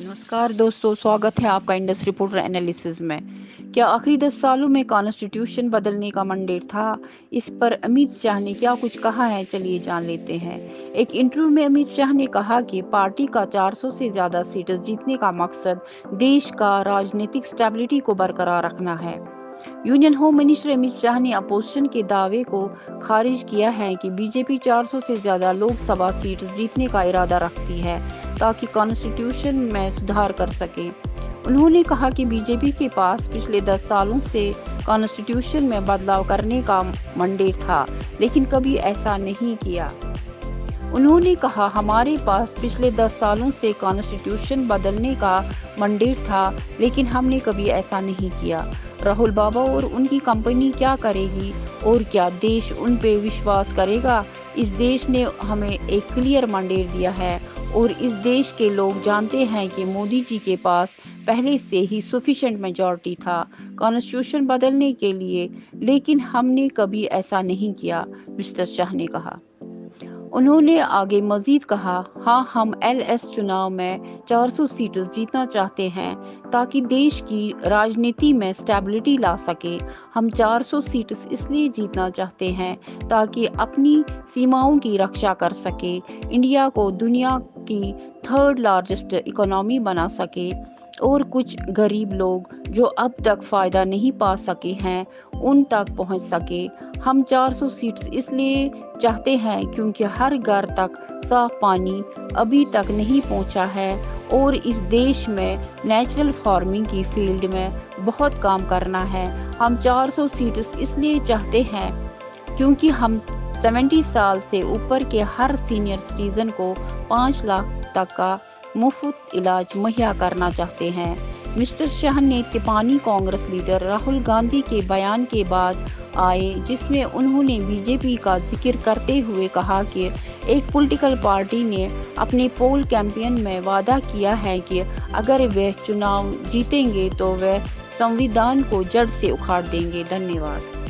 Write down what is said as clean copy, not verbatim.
नमस्कार दोस्तों, स्वागत है आपका इंडस रिपोर्टर एनालिसिस में। क्या आखिरी 10 सालों में कॉन्स्टिट्यूशन बदलने का मंडेट था? इस पर अमित शाह ने क्या कुछ कहा है, चलिए जान लेते हैं। एक इंटरव्यू में अमित शाह ने कहा कि पार्टी का 400 से ज्यादा सीटें जीतने का मकसद देश का राजनीतिक स्टेबिलिटी को बरकरार रखना है। Union home minister Amit Shah ने अपोजिशन के दावे को खारिज किया है कि बीजेपी 400 से ज्यादा लोकसभा सीट जीतने का इरादा रखती है ताकि कॉन्स्टिट्यूशन में सुधार कर सके। उन्होंने कहा कि बीजेपी के पास पिछले 10 सालों से कॉन्स्टिट्यूशन में बदलाव करने का मंडेट था, लेकिन कभी ऐसा नहीं किया। उन्होंने कहा, हमारे पास पिछले 10 सालों से कॉन्स्टिट्यूशन बदलने का मंडेट था, लेकिन हमने कभी ऐसा नहीं किया। राहुल बाबा और उनकी कंपनी क्या करेगी और क्या देश उन पे विश्वास करेगा? इस देश ने हमें एक क्लियर मंडेट दिया है और इस देश के लोग जानते हैं कि मोदी जी के पास पहले से ही सफिशिएंट मेजॉरिटी था कॉन्स्टिट्यूशन बदलने के लिए, लेकिन हमने कभी ऐसा नहीं किया, मिस्टर शाह ने कहा। उन्होंने आगे मजीद कहा, हाँ, हम एलएस चुनाव में 400 सीटें जीतना चाहते हैं ताकि देश की राजनीति में स्टेबिलिटी ला सके। हम 400 सीटें इसलिए जीतना चाहते हैं ताकि अपनी सीमाओं की रक्षा कर सके, इंडिया को दुनिया की 3rd लार्जेस्ट इकोनॉमी बना सके और कुछ गरीब लोग जो अब तक फायदा नहीं पा सके हैं उन तक पहुंच सके। हम 400 सीट्स इसलिए चाहते हैं क्योंकि हर घर तक साफ पानी अभी तक नहीं पहुंचा है और इस देश में नेचुरल फार्मिंग की फील्ड में बहुत काम करना है। हम 400 सीट्स इसलिए चाहते हैं क्योंकि हम 70 साल से ऊपर के हर सीनियर सिटीजन को 5 लाख तक का मुफ्त इलाज मुहैया करना चाहते हैं। मिस्टर शाह ने तिपानी कांग्रेस लीडर राहुल गांधी के बयान के बाद आए, जिसमें उन्होंने बीजेपी का जिक्र करते हुए कहा कि एक पॉलिटिकल पार्टी ने अपने पोल कैंपेन में वादा किया है कि अगर वे चुनाव जीतेंगे तो वे संविधान को जड़ से उखाड़ देंगे। धन्यवाद।